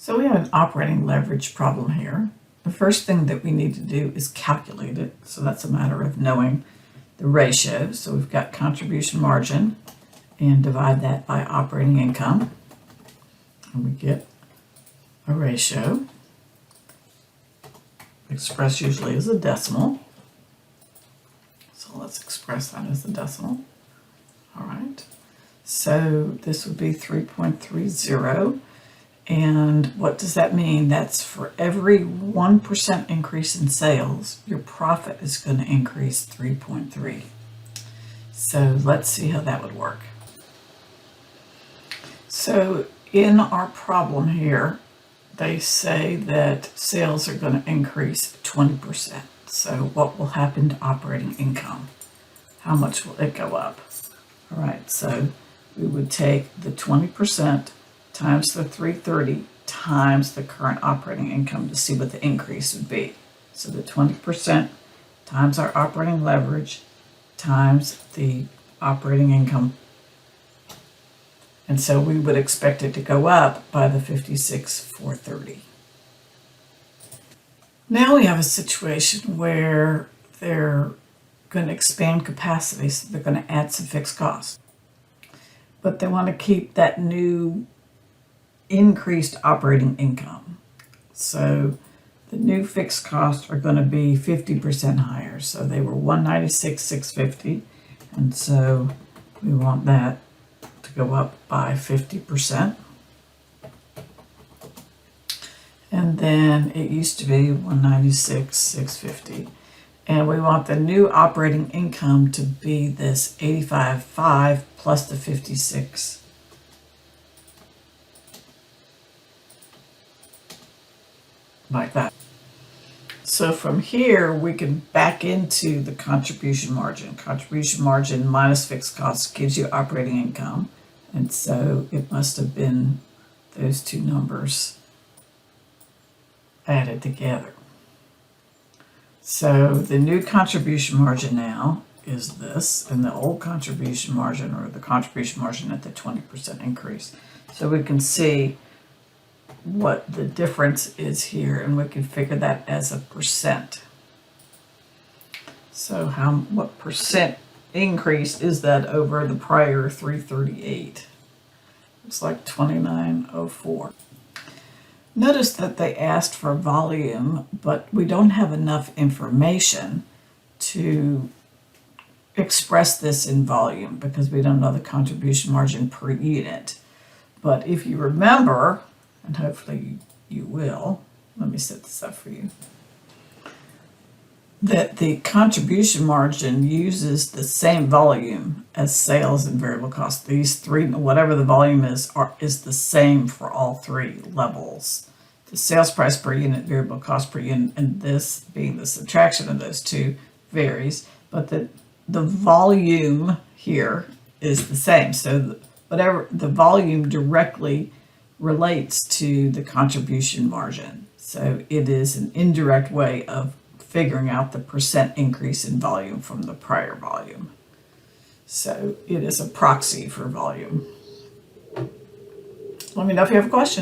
So we have an operating leverage problem here. The first thing that we need to do is calculate it. So that's a matter of knowing the ratio. So we've got contribution margin and divide that by operating income. And we get a ratio expressed usually as a decimal. So let's express that as a decimal. All right. So this would be 3.30. And what does that mean? That's for every 1% increase in sales, your profit is going to increase 3.3. So let's see how that would work. So in our problem here, they say that sales are going to increase 20%. So what will happen to operating income? How much will it go up? All right, so we would take the 20% times the 330 times the current operating income to see what the increase would be. So the 20% times our operating leverage times the operating income. And so we would expect it to go up by the 56,430. Now we have a situation where they're going to expand capacity, so they're going to add some fixed costs. But they want to keep that new increased operating income. So the new fixed costs are going to be 50% higher. So they were 196,650, and so we want that to go up by 50%. And then it used to be 196,650. And we want the new operating income to be this 85.5 plus the 56. Like that. So from here, we can back into the contribution margin. Contribution margin minus fixed costs gives you operating income. And so it must have been those two numbers added together. So the new contribution margin now is this, and the old contribution margin, or the contribution margin at the 20% increase. So we can see what the difference is here, and we can figure that as a percent. So what percent increase is that over the prior 338? It's like 2904. Notice that they asked for volume, but we don't have enough information to express this in volume because we don't know the contribution margin per unit. But if you remember, and hopefully you will, let me set this up for you, that the contribution margin uses the same volume as sales and variable costs. These three, whatever the volume is the same for all three levels. The sales price per unit, variable cost per unit, and this being the subtraction of those two varies, but the volume here is the same. So whatever the volume directly relates to the contribution margin. So it is an indirect way of figuring out the percent increase in volume from the prior volume. So it is a proxy for volume. Let me know if you have a question.